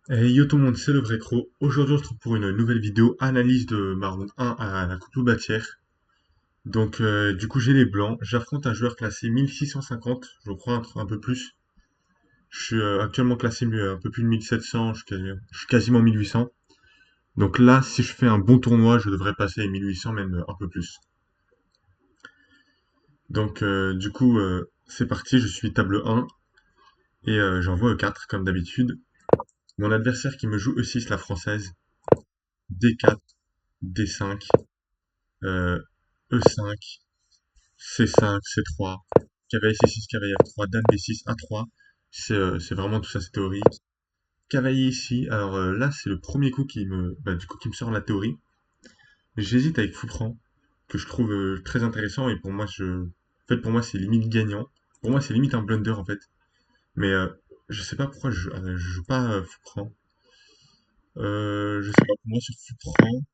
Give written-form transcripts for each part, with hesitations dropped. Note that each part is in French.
Hey yo tout le monde, c'est le vrai Cro. Aujourd'hui, on se retrouve pour une nouvelle vidéo analyse de ma round 1 à la Coupe Loubatière. Donc, du coup, j'ai les blancs. J'affronte un joueur classé 1650, je crois un peu plus. Je suis actuellement classé un peu plus de 1700, je suis quasiment 1800. Donc là, si je fais un bon tournoi, je devrais passer les 1800, même un peu plus. Donc, du coup, c'est parti, je suis table 1 et j'envoie E4 comme d'habitude. Mon adversaire qui me joue E6, la française, D4, D5, euh, E5, C5, C3, cavalier C6, cavalier F3, dame B6, A3. C'est vraiment tout ça, c'est théorique. Cavalier ici, alors là, c'est le premier coup du coup, qui me sort la théorie. J'hésite avec fou prend, que je trouve très intéressant, et en fait, pour moi, c'est limite gagnant. Pour moi, c'est limite un blunder, en fait. Mais je sais pas pourquoi je joue pas fou prend. Je sais pas, pour moi, sur fou prend,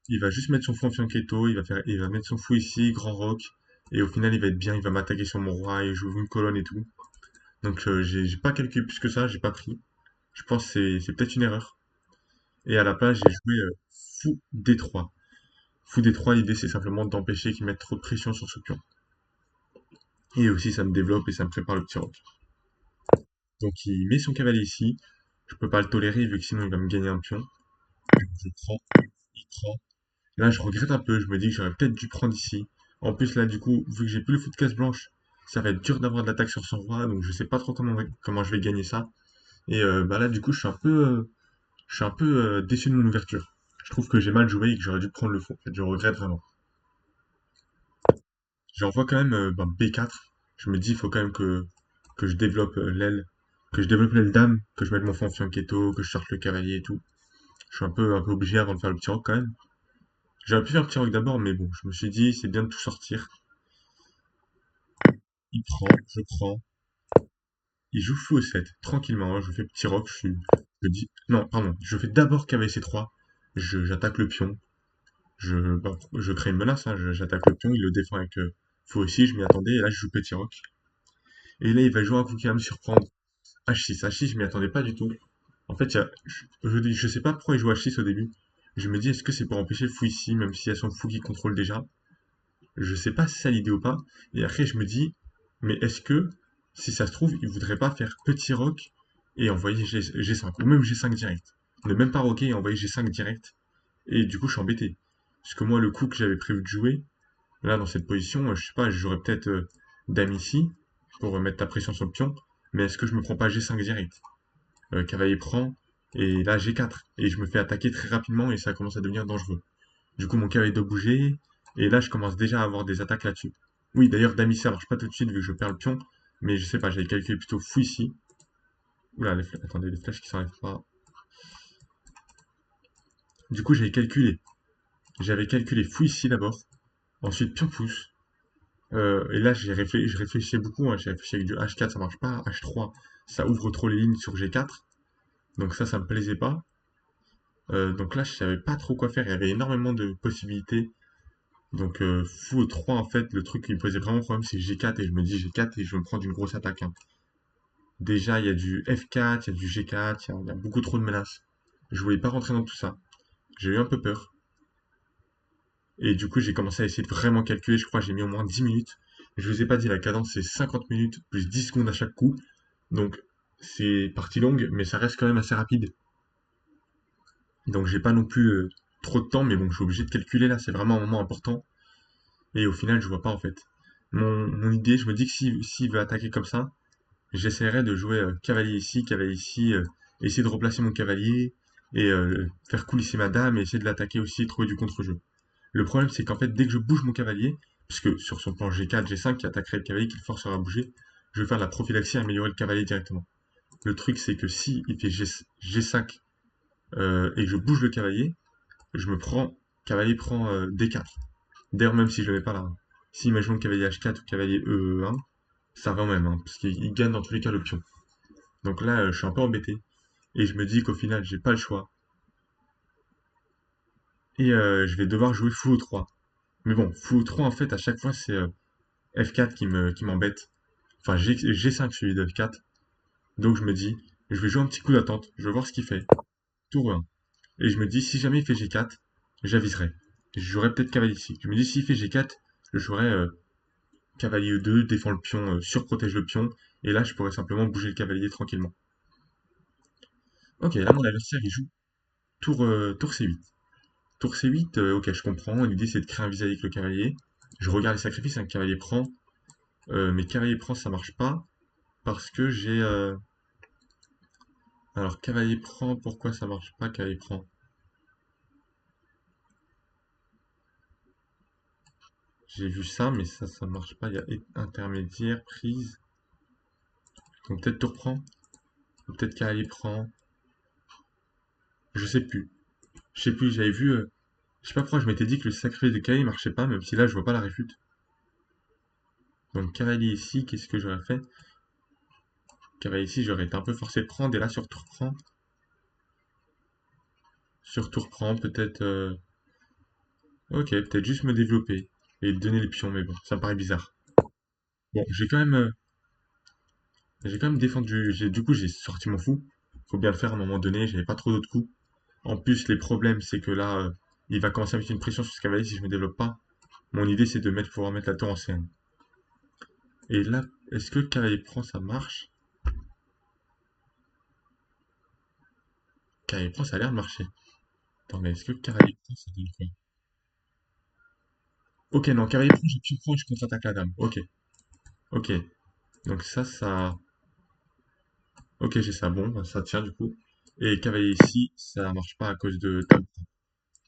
il va juste mettre son fou en fianchetto, il va mettre son fou ici, grand roc, et au final il va être bien, il va m'attaquer sur mon roi, et j'ouvre une colonne et tout. Donc j'ai pas calculé plus que ça, j'ai pas pris. Je pense que c'est peut-être une erreur. Et à la place, j'ai joué fou D3. Fou D3, l'idée c'est simplement d'empêcher qu'il mette trop de pression sur ce pion. Et aussi ça me développe et ça me prépare le petit roc. Donc il met son cavalier ici. Je peux pas le tolérer vu que sinon il va me gagner un pion. Je prends, il prend. Là, je regrette un peu, je me dis que j'aurais peut-être dû prendre ici. En plus, là, du coup, vu que j'ai plus le fou de case blanche, ça va être dur d'avoir de l'attaque sur son roi, donc je sais pas trop comment je vais gagner ça. Et bah là, du coup, je suis un peu déçu de mon ouverture. Je trouve que j'ai mal joué et que j'aurais dû prendre le fou. En fait, je regrette vraiment. J'envoie quand même B4. Je me dis, il faut quand même que je développe l'aile, que je développe l'aile dame, que je mette mon fou en fianchetto, que je sorte le cavalier et tout. Je suis un peu obligé avant de faire le petit roc quand même. J'aurais pu faire le petit roc d'abord, mais bon, je me suis dit, c'est bien de tout sortir. Il prend, je prends. Il joue fou au 7, tranquillement, hein, je fais petit roc, je dis, non, pardon, je fais d'abord cavalier C3, j'attaque le pion, je crée une menace, hein, j'attaque le pion, il le défend avec fou aussi, je m'y attendais, et là je joue petit roc. Et là il va jouer un coup qui va me surprendre, H6, H6, je m'y attendais pas du tout. En fait, je sais pas pourquoi il joue H6 au début. Je me dis, est-ce que c'est pour empêcher le fou ici, même s'il y a son fou qui contrôle déjà? Je sais pas si c'est ça l'idée ou pas. Et après, je me dis, mais est-ce que, si ça se trouve, il voudrait pas faire petit rock et envoyer G5, ou même G5 direct. Ne même pas rocker et envoyer G5 direct. Et du coup, je suis embêté. Parce que moi, le coup que j'avais prévu de jouer, là, dans cette position, je sais pas, j'aurais peut-être dame ici, pour mettre ta pression sur le pion. Mais est-ce que je me prends pas G5 direct? Cavalier prend, et là, G4. Et je me fais attaquer très rapidement et ça commence à devenir dangereux. Du coup, mon cavalier doit bouger. Et là, je commence déjà à avoir des attaques là-dessus. Oui, d'ailleurs, dame ici, ça marche pas tout de suite vu que je perds le pion. Mais je sais pas, j'avais calculé plutôt fou ici. Oula, attendez, les flèches qui s'enlèvent pas. Du coup, j'avais calculé fou ici d'abord. Ensuite, pion pouce. Et là, je réfléchissais beaucoup, hein. J'ai réfléchi avec du H4, ça marche pas. H3, ça ouvre trop les lignes sur G4. Donc ça me plaisait pas. Donc là, je savais pas trop quoi faire. Il y avait énormément de possibilités. Donc fou 3 en fait, le truc qui me posait vraiment problème c'est G4 et je me dis G4 et je vais me prendre une grosse attaque, hein. Déjà il y a du F4, il y a du G4, il y a beaucoup trop de menaces. Je voulais pas rentrer dans tout ça. J'ai eu un peu peur. Et du coup j'ai commencé à essayer de vraiment calculer, je crois que j'ai mis au moins 10 minutes. Je vous ai pas dit la cadence c'est 50 minutes plus 10 secondes à chaque coup. Donc c'est partie longue mais ça reste quand même assez rapide. Donc j'ai pas non plus trop de temps mais bon je suis obligé de calculer là, c'est vraiment un moment important. Et au final je vois pas en fait. Mon idée, je me dis que s'il veut attaquer comme ça, j'essaierai de jouer cavalier ici, essayer de replacer mon cavalier et faire coulisser ma dame et essayer de l'attaquer aussi et trouver du contre-jeu. Le problème, c'est qu'en fait, dès que je bouge mon cavalier, puisque sur son plan G4, G5 qui attaquerait le cavalier qui le forcera à bouger, je vais faire de la prophylaxie et améliorer le cavalier directement. Le truc, c'est que si il fait G5 et que je bouge le cavalier, je me prends, cavalier prend D4. D'ailleurs, même si je le mets pas là, hein. Si imaginons le cavalier H4 ou cavalier E1, ça va même, hein, parce qu'il gagne dans tous les cas le pion. Donc là, je suis un peu embêté. Et je me dis qu'au final, j'ai pas le choix. Et je vais devoir jouer fou 3. Mais bon, fou 3, en fait, à chaque fois, c'est F4 qui m'embête. Enfin, G5 celui de F4. Donc je me dis, Je vais jouer un petit coup d'attente, je vais voir ce qu'il fait. Tour 1. Et je me dis, si jamais il fait G4, j'aviserai. Je jouerai peut-être cavalier ici. Je me dis, s'il fait G4, je jouerai cavalier E2, défend le pion, surprotège le pion. Et là, je pourrais simplement bouger le cavalier tranquillement. Ok, là, mon adversaire, il joue tour C8. Tour C8, ok, je comprends. L'idée, c'est de créer un vis-à-vis avec le cavalier. Je regarde les sacrifices, un cavalier prend. Mais cavalier prend, ça marche pas. Parce que j'ai... Alors, cavalier prend, pourquoi ça marche pas, cavalier prend? J'ai vu ça, mais ça marche pas. Il y a intermédiaire, prise. Donc peut-être tour prend. Ou peut-être cavalier prend. Je sais plus. Je sais plus, j'avais vu... je sais pas pourquoi je m'étais dit que le sacrifice de cavalier marchait pas, même si là, je vois pas la réfute. Donc cavalier ici, qu'est-ce que j'aurais fait? Cavalier ici, j'aurais été un peu forcé de prendre. Et là, sur tour prend. Sur tour prend, peut-être... ok, peut-être juste me développer. Et donner les pions, mais bon, ça me paraît bizarre. Bon, j'ai quand même défendu. Du coup, j'ai sorti mon fou. Faut bien le faire à un moment donné, j'avais pas trop d'autres coups. En plus, les problèmes, c'est que là, il va commencer à mettre une pression sur ce cavalier si je me développe pas. Mon idée, c'est de pouvoir mettre la tour en scène. Et là, est-ce que le cavalier prend, ça marche? Cavalier prend, ça a l'air de marcher. Attends, mais est-ce que le cavalier prend, ça donne quoi? Ok, non, cavalier prend, j'ai pion prend et je contre-attaque la dame. Ok, ok. Donc ça... Ok, j'ai ça, bon, bah, ça tient du coup. Et cavalier ici, ça marche pas à cause de dame prend.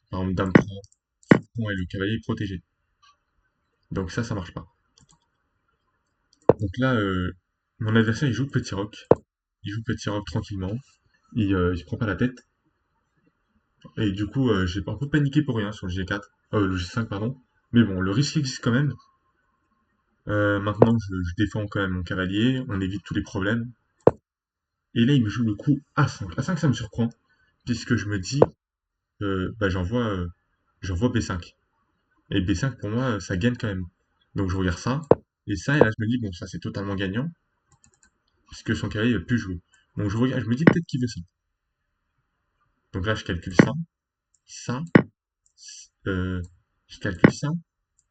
Par exemple, dame prend et le cavalier est protégé. Donc ça marche pas. Donc là, mon adversaire, il joue petit roc. Il joue petit roc tranquillement. Il se prend pas la tête. Et du coup, j'ai un peu paniqué pour rien sur le G4. Le G5, pardon. Mais bon, le risque existe quand même. Maintenant, je défends quand même mon cavalier. On évite tous les problèmes. Et là, il me joue le coup A5. A5, ça me surprend. Puisque je me dis, bah, j'envoie B5. Et B5, pour moi, ça gagne quand même. Donc je regarde ça. Et ça, et là, je me dis, bon, ça, c'est totalement gagnant. Puisque son cavalier va plus jouer. Donc je regarde, je me dis peut-être qu'il veut ça. Donc là, je calcule ça. Ça. euh, je calcule ça.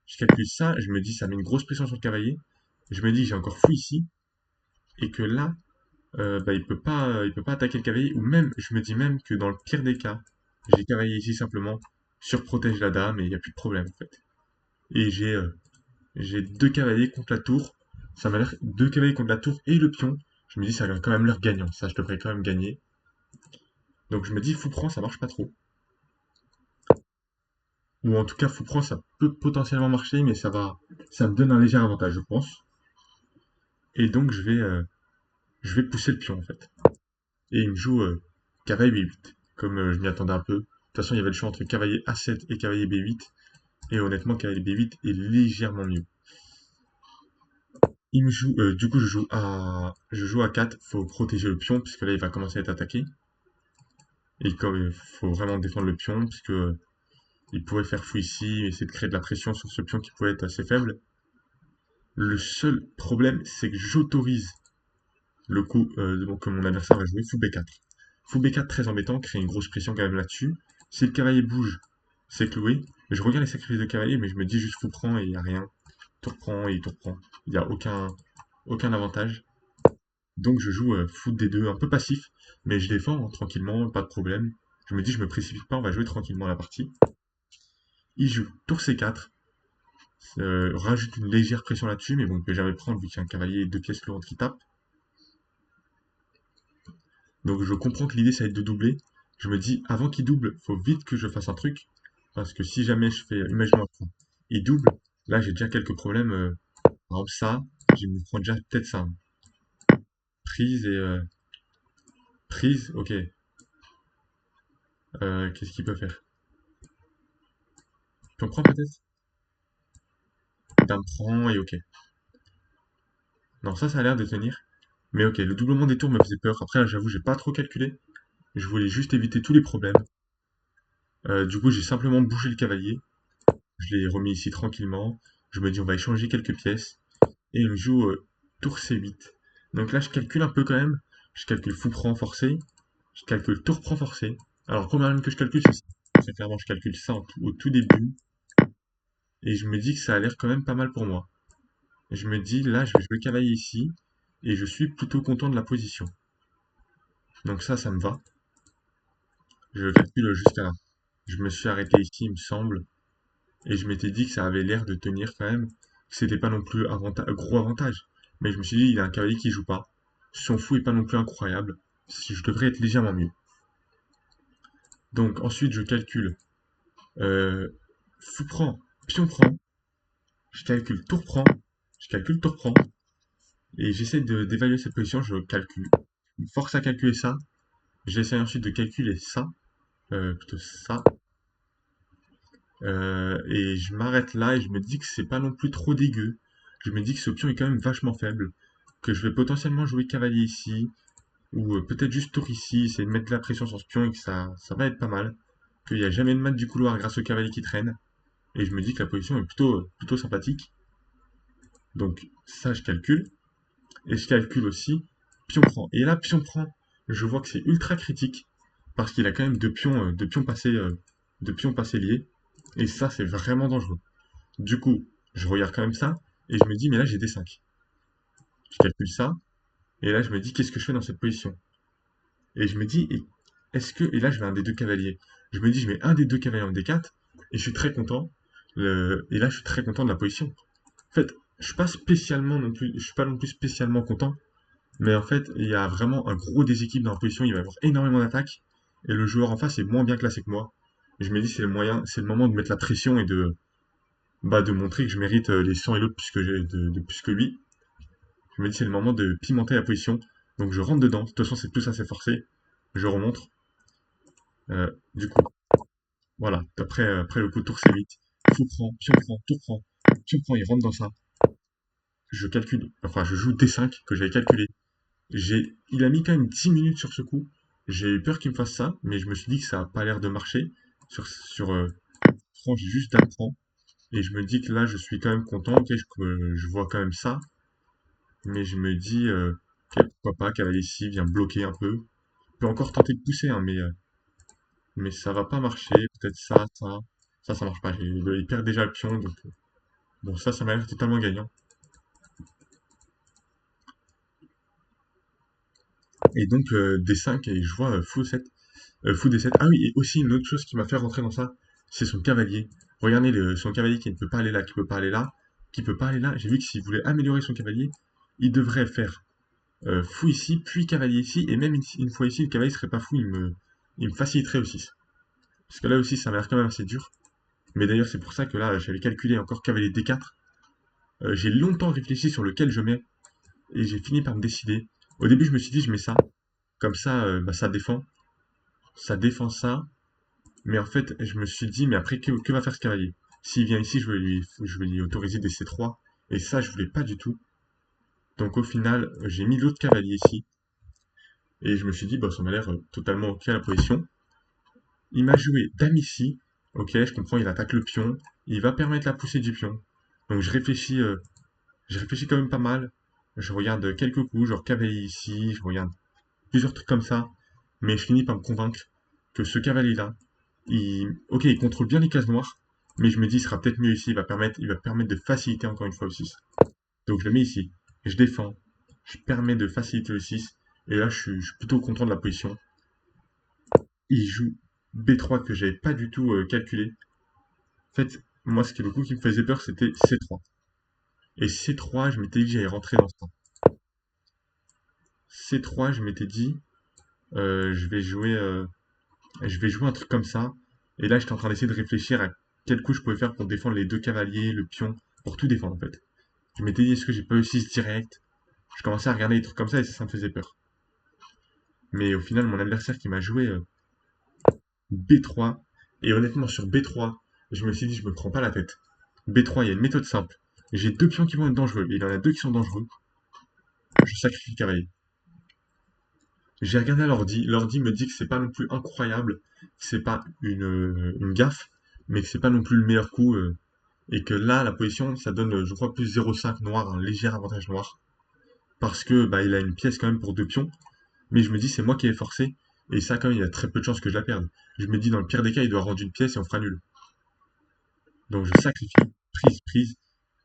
Je calcule ça, je me dis ça met une grosse pression sur le cavalier. Je me dis que j'ai encore fou ici et que là, bah, il peut pas attaquer le cavalier ou même, je me dis même que dans le pire des cas, j'ai cavalier ici simplement, surprotège la dame et il n'y a plus de problème en fait. Et j'ai deux cavaliers contre la tour. Ça m'a l'air deux cavaliers contre la tour et le pion. Je me dis ça a quand même l'air gagnant. Ça, je devrais quand même gagner. Donc je me dis fou prend, ça marche pas trop. Ou en tout cas fou prend, ça peut potentiellement marcher, mais ça me donne un léger avantage, je pense. Et donc je vais pousser le pion en fait. Et il me joue cavalier B8, comme je m'y attendais un peu. De toute façon, il y avait le choix entre cavalier A7 et cavalier B8. Et honnêtement, cavalier B8 est légèrement mieux. Il me joue, du coup, je joue à 4. Faut protéger le pion, puisque là, il va commencer à être attaqué. Et comme il faut vraiment défendre le pion, puisque il pourrait faire fou ici, essayer de créer de la pression sur ce pion qui pourrait être assez faible. Le seul problème, c'est que j'autorise le coup donc, que mon adversaire va jouer fou B4. Fou B4 très embêtant, crée une grosse pression quand même là-dessus. Si le cavalier bouge, c'est cloué. Je regarde les sacrifices de cavalier, mais je me dis juste fou prend et il n'y a rien. Tour prend et il tour prend. Il n'y a aucun avantage. Donc je joue fou D2, un peu passif, mais je défends hein, tranquillement, pas de problème. Je me dis je me précipite pas, on va jouer tranquillement la partie. Il joue tour C4, rajoute une légère pression là-dessus, mais bon, il peut jamais prendre vu qu'il y a un cavalier et deux pièces lourdes qui tapent. Donc je comprends que l'idée ça va être de doubler. Je me dis, avant qu'il double, faut vite que je fasse un truc. Parce que si jamais je fais, imaginons, il double, là j'ai déjà quelques problèmes. Par exemple ça, je me prends déjà peut-être ça. Prise et... prise, ok. Qu'est-ce qu'il peut faire? Tu en prends peut-être? Dame prend et ok. Non, ça a l'air de tenir. Mais ok, le doublement des tours me faisait peur. Après là j'avoue, j'ai pas trop calculé. Je voulais juste éviter tous les problèmes. Du coup j'ai simplement bougé le cavalier. Je l'ai remis ici tranquillement. Je me dis on va échanger quelques pièces. Et il me joue tour C8. Donc là, je calcule un peu quand même. Je calcule fou prend forcé. Je calcule tour prend forcé. Alors, première ligne que je calcule, c'est ça. Très clairement, je calcule ça au tout début. Et je me dis que ça a l'air quand même pas mal pour moi. Je me dis, là, je vais jouer cavalier ici. Et je suis plutôt content de la position. Donc ça me va. Je calcule jusqu'à là. Je me suis arrêté ici, il me semble. Et je m'étais dit que ça avait l'air de tenir quand même. Que c'était pas non plus gros avantage. Mais je me suis dit, il y a un cavalier qui joue pas. Son fou est pas non plus incroyable. Je devrais être légèrement mieux. Donc ensuite, je calcule fou prend, pion prend. Je calcule tour prend. Je calcule tour prend. Et j'essaie d'évaluer cette position. Je calcule. Je me force à calculer ça. J'essaie ensuite de calculer ça. Plutôt ça. Et je m'arrête là et je me dis que c'est pas non plus trop dégueu. Je me dis que ce pion est quand même vachement faible. Que je vais potentiellement jouer cavalier ici. Ou peut-être juste tour ici. Essayer de mettre de la pression sur ce pion et que ça va être pas mal. Qu'il n'y a jamais de mat du couloir grâce au cavalier qui traîne. Et je me dis que la position est plutôt sympathique. Donc ça, je calcule. Et je calcule aussi pion prend. Et là, pion prend, je vois que c'est ultra critique. Parce qu'il a quand même deux pions passés liés. Et ça, c'est vraiment dangereux. Du coup, je regarde quand même ça. Et je me dis, mais là, j'ai D5. Je calcule ça. Et là, je me dis, qu'est-ce que je fais dans cette position? Et je me dis, est-ce que... Et là, je mets un des deux cavaliers. Je me dis, je mets un des deux cavaliers en D4. Et je suis très content. Et là, je suis très content de la position. En fait, je suis pas non plus spécialement content, mais en fait, il y a vraiment un gros déséquilibre dans la position, il va y avoir énormément d'attaques, et le joueur en face est moins bien classé que moi. Et je me dis, c'est le moment de mettre la pression et de montrer que je mérite les 100 et l'autre plus que de plus que lui. Je me dis, c'est le moment de pimenter la position. Donc je rentre dedans. De toute façon, c'est tout ça, c'est forcé. Je remonte. Du coup, voilà. Après le coup de tour C8, fou prend, tour prend. Pion prend, il rentre dans ça. Je calcule, enfin je joue D5 que j'avais calculé. Il a mis quand même 10 minutes sur ce coup. J'ai eu peur qu'il me fasse ça, mais je me suis dit que ça a pas l'air de marcher. Sur franc, j'ai juste dame franc. Et je me dis que là, je suis quand même content. Ok, je vois quand même ça. Mais je me dis, ok, pourquoi pas, cavalier ici vient bloquer un peu. Je peux encore tenter de pousser, hein, mais ça va pas marcher. Peut-être ça, ça. Ça marche pas. Il perd déjà le pion. Donc, bon, ça m'a l'air totalement gagnant. Et donc, D5, et je vois fou 7. Fou D7. Ah oui, et aussi une autre chose qui m'a fait rentrer dans ça, c'est son cavalier. Regardez son cavalier qui ne peut pas aller là, qui peut pas aller là, qui peut pas aller là. J'ai vu que s'il voulait améliorer son cavalier, il devrait faire fou ici, puis cavalier ici, et même une fois ici, le cavalier serait pas fou, il me faciliterait aussi. Parce que là aussi, ça m'a l'air quand même assez dur. Mais d'ailleurs, c'est pour ça que là, j'avais calculé encore cavalier D4. J'ai longtemps réfléchi sur lequel je mets, et j'ai fini par me décider. Au début, je me suis dit, je mets ça. Comme ça, bah, ça défend. Ça défend ça. Mais en fait, je me suis dit, mais après, que va faire ce cavalier? S'il vient ici, je vais lui autoriser des C3. Et ça, je voulais pas du tout. Donc au final, j'ai mis l'autre cavalier ici. Et je me suis dit, bah, ça m'a l'air totalement ok à la position. Il m'a joué dame ici. Ok, je comprends, il attaque le pion. Il va permettre la poussée du pion. Donc je réfléchis quand même pas mal. Je regarde quelques coups, genre cavalier ici. Je regarde plusieurs trucs comme ça. Mais je finis par me convaincre que ce cavalier-là, ok, il contrôle bien les cases noires, mais je me dis, il sera peut-être mieux ici, il va permettre de faciliter encore une fois le 6. Donc je le mets ici, je défends, je permets de faciliter le 6, et là je suis plutôt content de la position. Il joue B3 que j'avais pas du tout calculé. En fait, moi, le coup qui me faisait peur, c'était C3. Et C3, je m'étais dit que j'allais rentrer dans ça. C3, je m'étais dit, je vais jouer un truc comme ça. Et là, j'étais en train d'essayer de réfléchir à quel coup je pouvais faire pour défendre les deux cavaliers, le pion, pour tout défendre en fait. Je m'étais dit, est-ce que j'ai pas eu 6 direct? Je commençais à regarder des trucs comme ça et ça me faisait peur. Mais au final, mon adversaire qui m'a joué B3, et honnêtement, sur B3, je me suis dit, je me prends pas la tête. B3, il y a une méthode simple. J'ai deux pions qui vont être dangereux, et il y en a deux qui sont dangereux. Je sacrifie le cavalier. J'ai regardé à l'ordi me dit que c'est pas non plus incroyable, que c'est pas une gaffe, mais que c'est pas non plus le meilleur coup, et que là, la position, ça donne, je crois, plus 0,5 noir, un léger avantage noir. Parce que bah, il a une pièce quand même pour deux pions. Mais je me dis, c'est moi qui ai forcé. Et ça, quand même, il y a très peu de chances que je la perde. Je me dis, dans le pire des cas, il doit rendre une pièce et on fera nul. Donc je sacrifie, prise.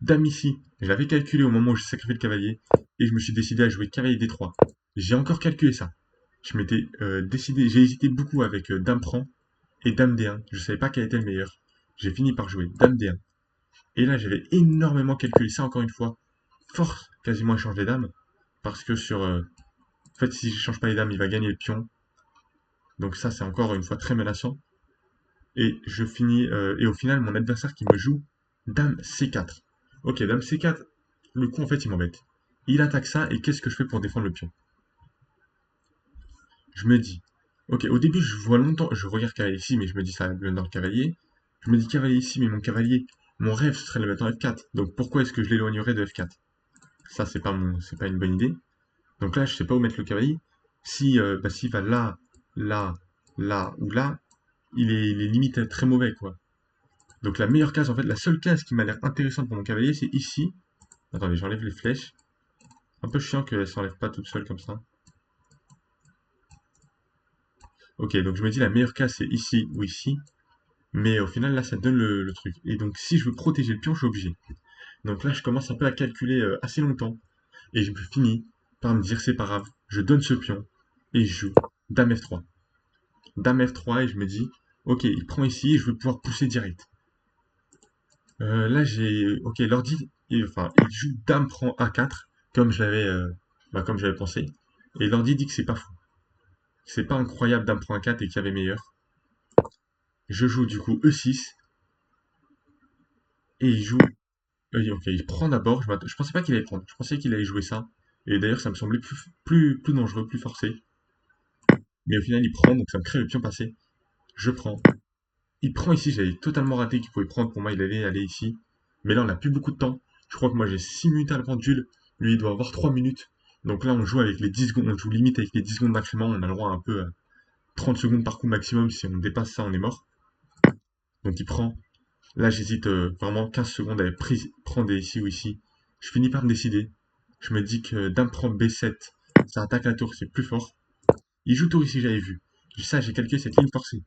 Dame ici. Je l'avais calculé au moment où je sacrifié le cavalier. Et je me suis décidé à jouer cavalier D3. J'ai encore calculé ça. Je m'étais décidé, j'ai hésité beaucoup avec Dame prend et Dame D1. Je savais pas quel était le meilleur. J'ai fini par jouer Dame D1. Et là, j'avais énormément calculé ça encore une fois. Force quasiment à changer les dames. Parce que en fait, si je change pas les dames, il va gagner le pion. Donc ça, c'est encore une fois très menaçant. Et je finis. Et au final, mon adversaire qui me joue Dame C4. Ok, Dame C4, le coup, en fait, il m'embête. Il attaque ça, et qu'est-ce que je fais pour défendre le pion? Je me dis, ok, au début, je vois longtemps, je regarde cavalier ici, mais je me dis, ça va dans le cavalier. Je me dis cavalier ici, mais mon cavalier, mon rêve, ce serait de le mettre en F4. Donc pourquoi est-ce que je l'éloignerais de F4? Ça, c'est pas une bonne idée. Donc là, je sais pas où mettre le cavalier. Si, s'il va là, là, là ou là, il est limite très mauvais, quoi. Donc la meilleure case, en fait, la seule case qui m'a l'air intéressante pour mon cavalier, c'est ici. Attendez, j'enlève les flèches. Un peu chiant qu'elles s'enlèvent pas toutes seules comme ça. Ok, donc je me dis la meilleure case, c'est ici ou ici. Mais au final, là, ça donne le truc. Et donc, si je veux protéger le pion, je suis obligé. Donc là, je commence un peu à calculer assez longtemps. Et je finis par me dire, c'est pas grave, je donne ce pion. Et je joue Dame F3. Dame F3, et je me dis, ok, il prend ici, et je vais pouvoir pousser direct. Là, j'ai... Ok, l'ordi, enfin, il joue Dame prend A4, comme j'avais pensé. Et l'ordi dit que c'est pas fou. C'est pas incroyable Dame prend A4 et qu'il y avait meilleur. Je joue du coup E6, et il joue ok, il prend d'abord. Je pensais pas qu'il allait prendre. Je pensais qu'il allait jouer ça. Et d'ailleurs, ça me semblait plus dangereux, plus forcé. Mais au final, il prend, donc ça me crée le pion passé. Je prends. Il prend ici, j'avais totalement raté qu'il pouvait prendre. Pour moi, il allait aller ici. Mais là, on n'a plus beaucoup de temps. Je crois que moi, j'ai 6 minutes à la pendule. Lui, il doit avoir 3 minutes. Donc là, on joue avec les 10 secondes. On joue limite avec les 10 secondes d'incrément. On a le droit à un peu à 30 secondes par coup maximum. Si on dépasse ça, on est mort. Donc il prend. Là, j'hésite vraiment 15 secondes à prendre ici ou ici. Je finis par me décider. Je me dis que dame prend B7, ça attaque la tour, c'est plus fort. Il joue tour ici, j'avais vu. Ça, j'ai calculé cette ligne forcée.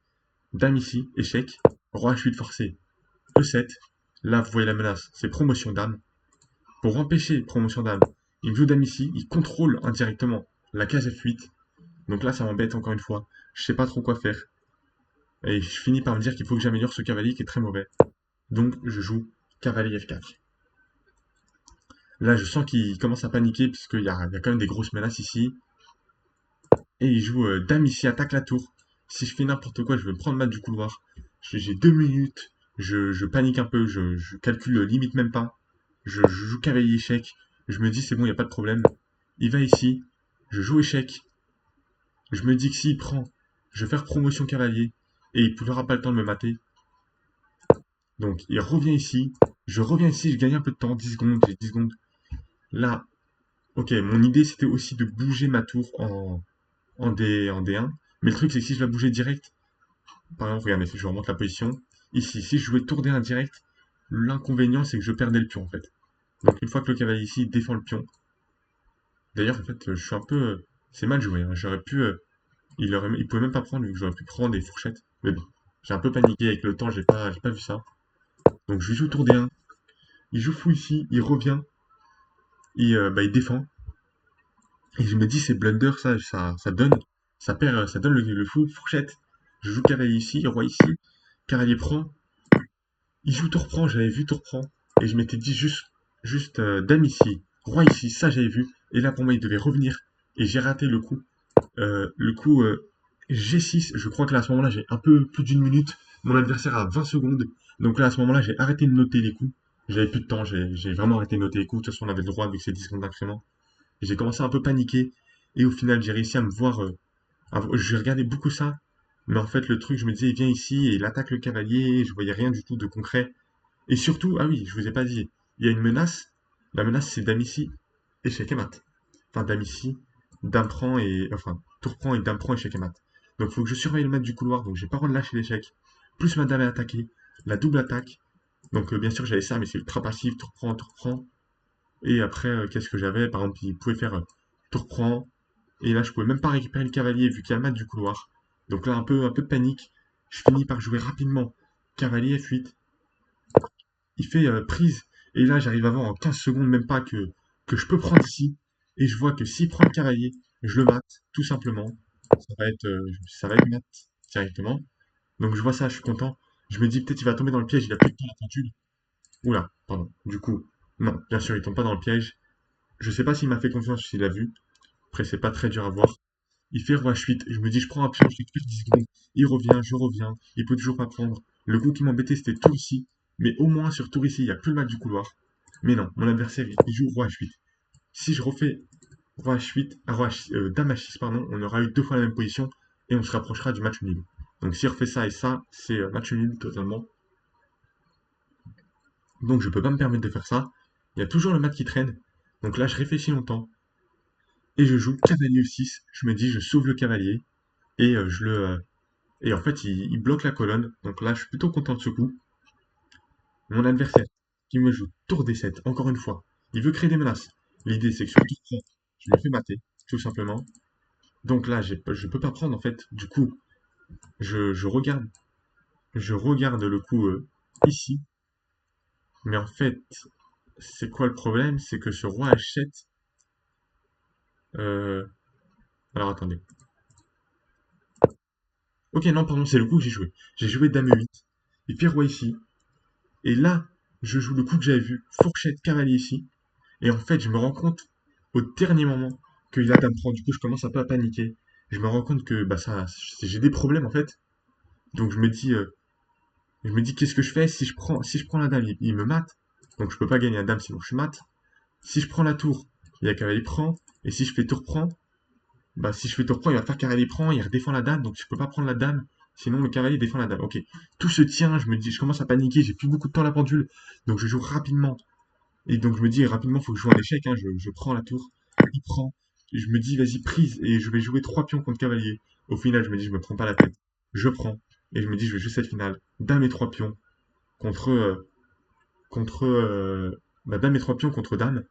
Dame ici, échec. Roi H8 forcé. E7. Là, vous voyez la menace, c'est promotion dame. Pour empêcher promotion dame, il me joue dame ici, il contrôle indirectement la case F8. Donc là, ça m'embête encore une fois. Je sais pas trop quoi faire. Et je finis par me dire qu'il faut que j'améliore ce cavalier qui est très mauvais. Donc, je joue cavalier F4. Là, je sens qu'il commence à paniquer, puisqu'il y a quand même des grosses menaces ici. Et il joue dame ici, attaque la tour. Si je fais n'importe quoi, je vais me prendre mat du couloir. J'ai 2 minutes. Je panique un peu, je calcule limite même pas. Je joue cavalier échec. Je me dis, c'est bon, il n'y a pas de problème. Il va ici. Je joue échec. Je me dis que s'il prend, je vais faire promotion cavalier. Et il n'aura pas le temps de me mater. Donc, il revient ici. Je reviens ici, je gagne un peu de temps. 10 secondes, j'ai 10 secondes. Là, ok, mon idée c'était aussi de bouger ma tour en D1. Mais le truc c'est que si je la bougeais direct, par exemple, regardez, si je remonte la position, ici, si je jouais tour D1 direct, l'inconvénient c'est que je perdais le pion en fait. Donc une fois que le cavalier ici défend le pion, d'ailleurs en fait je suis un peu... c'est mal joué, hein. J'aurais pu... il pouvait même pas prendre, vu que j'aurais pu prendre des fourchettes. Mais bon, j'ai un peu paniqué avec le temps, j'ai pas vu ça. Donc je lui joue tour D1, il joue fou ici, il revient, il défend. Et je me dis, c'est blunder, ça donne, ça donne le fou, fourchette. Je joue cavalier ici, roi ici, cavalier prend. Il joue tour prend, j'avais vu tour prend. Et je m'étais dit juste dame ici, roi ici, ça j'avais vu. Et là, pour moi, il devait revenir. Et j'ai raté le coup. Le coup G6, je crois que là, à ce moment-là, j'ai un peu plus d'une minute. Mon adversaire a 20 secondes. Donc là, à ce moment-là, j'ai arrêté de noter les coups. J'avais plus de temps, j'ai vraiment arrêté de noter les coups. De toute façon, on avait le droit avec ces 10 secondes d'incrément. J'ai commencé à un peu paniquer. Et au final, j'ai réussi à me voir. J'ai regardé beaucoup ça. Mais en fait, le truc, je me disais, il vient ici et il attaque le cavalier. Je voyais rien du tout de concret. Et surtout, ah oui, je vous ai pas dit, il y a une menace. La menace, c'est dame ici, échec et mat. Enfin, dame ici, dame prend et. Enfin, tour prend et dame prend, échec et mat. Donc, il faut que je surveille le mat du couloir. Donc, j'ai pas le droit de lâcher l'échec. Plus ma dame est attaquée. La double attaque. Donc, bien sûr, j'avais ça, mais c'est ultra passif. Tour prend, tour prend. Et après, qu'est-ce que j'avais? Par exemple, il pouvait faire tour prend. Et là, je pouvais même pas récupérer le cavalier vu qu'il y a le mat du couloir. Donc là, un peu de panique. Je finis par jouer rapidement. Cavalier F8. Il fait prise. Et là, j'arrive à voir en 15 secondes, même pas, que je peux prendre ici. Et je vois que s'il prend le cavalier, je le mate, tout simplement. Ça va être mat directement. Donc je vois ça, je suis content. Je me dis peut-être il va tomber dans le piège, il a plus de temps à pendule. Oula, pardon. Du coup, non, bien sûr, il tombe pas dans le piège. Je sais pas s'il m'a fait confiance ou s'il a vu. Après, c'est pas très dur à voir. Il fait roi h Je me dis, je prends un pion, je récupère 10 secondes. Il revient, je reviens. Il peut toujours pas prendre. Le coup qui m'embêtait, c'était tour ici. Mais au moins, sur tour ici, il n'y a plus le mat du couloir. Mais non, mon adversaire, il joue roi h Si je refais roi h8, dame h6, pardon, on aura eu deux fois la même position et on se rapprochera du match nul. Donc s'il refait ça et ça, c'est match nul totalement. Donc je peux pas me permettre de faire ça. Il y a toujours le mat qui traîne. Donc là, je réfléchis longtemps et je joue cavalier e6. Je me dis, je sauve le cavalier et et en fait, il bloque la colonne. Donc là, je suis plutôt content de ce coup. Mon adversaire qui me joue tour d7, encore une fois. Il veut créer des menaces. L'idée, c'est que sur tour 3, je me fais mater, tout simplement. Donc là, je peux pas prendre en fait. Du coup, je regarde le coup ici. Mais en fait, c'est quoi le problème? C'est que ce roi h7. euh, Alors attendez. Ok, non, pardon, c'est le coup que j'ai joué. J'ai joué dame e8. Et puis roi ici. Et là, je joue le coup que j'avais vu. Fourchette cavalier ici. Et en fait, je me rends compte au dernier moment qu'il a dame prend. Du coup, je commence un peu à paniquer. Je me rends compte que bah ça, j'ai des problèmes en fait. Donc je me dis qu'est-ce que je fais si je prends la dame, il me mate. Donc je peux pas gagner la dame sinon je suis mate. Si je prends la tour, il y a cavalier prend. Et si je fais tour prend, bah si je fais tour prend, il va faire cavalier prend, il redéfend la dame, donc je peux pas prendre la dame. Sinon le cavalier défend la dame. Ok. Tout se tient, je commence à paniquer, j'ai plus beaucoup de temps à la pendule. Donc je joue rapidement. Et donc je me dis rapidement, faut que je joue un échec, hein, je prends la tour, il prend. Et je me dis, vas-y, prise, et je vais jouer trois pions contre cavalier. Au final, je me dis, je me prends pas la tête. Je prends. Et je me dis, je vais jouer cette finale. Dame et trois pions contre, dame et trois pions contre dame.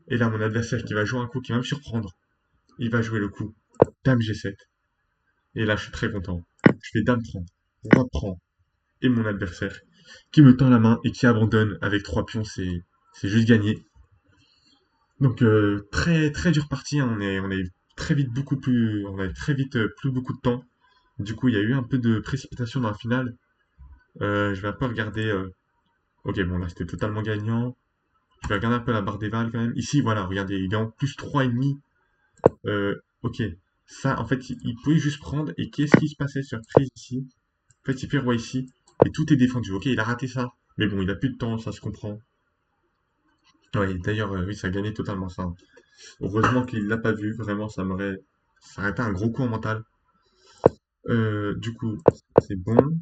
Et là, mon adversaire qui va jouer un coup qui va me surprendre, il va jouer le coup dame G7. Et là, je suis très content. Je fais dame prend, roi prend, et mon adversaire qui me tend la main et qui abandonne avec trois pions, c'est juste gagné. Donc très très dur partie, hein. On a eu très vite on a très vite plus beaucoup de temps. Du coup, il y a eu un peu de précipitation dans la finale. Je vais un peu regarder. Ok, bon là c'était totalement gagnant. Je vais regarder un peu la barre des Vals quand même. Ici, voilà, regardez, il est en plus 3,5. Ok, ça, en fait, il pouvait juste prendre. Et qu'est-ce qui se passait sur prise ici? En fait, il fait roi ici. Et tout est défendu. Ok, il a raté ça. Mais bon, il a plus de temps, ça se comprend. Ouais, d'ailleurs, oui, ça a gagné totalement ça. Heureusement qu'il l'a pas vu. Vraiment, ça aurait été un gros coup en mental. Du coup, c'est bon.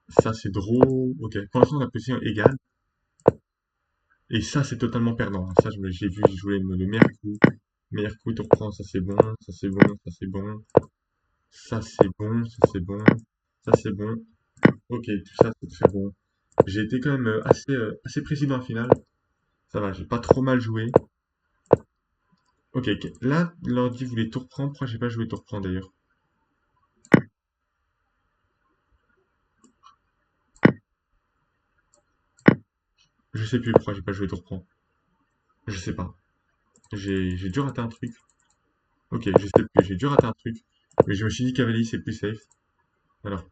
Ça, c'est drôle. Ok, pour l'instant, on a position égale. Et ça, c'est totalement perdant, hein. Ça, j'ai vu, j'ai joué le meilleur coup. Meilleur coup, tu reprends, ça c'est bon, ça c'est bon, ça c'est bon, ça c'est bon, ça c'est bon, ça c'est bon. Ok, tout ça c'est très bon. J'ai été quand même assez précis dans la finale. Ça va, j'ai pas trop mal joué. Ok, ok. Là, l'ordi voulait tout reprendre. Pourquoi j'ai pas joué tout reprendre d'ailleurs? Je sais plus pourquoi j'ai pas joué tout reprendre. Je sais pas. J'ai dû rater un truc. Ok, je sais plus, j'ai dû rater un truc. Mais je me suis dit cavalier c'est plus safe. Alors,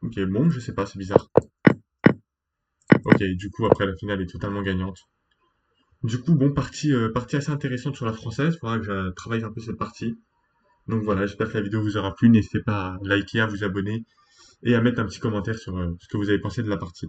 ok, bon, je sais pas, c'est bizarre. Ok, du coup, après la finale est totalement gagnante. Du coup, bon, partie assez intéressante sur la française. Il faudra que je travaille un peu cette partie. Donc voilà, j'espère que la vidéo vous aura plu. N'hésitez pas à liker, à vous abonner et à mettre un petit commentaire sur ce que vous avez pensé de la partie.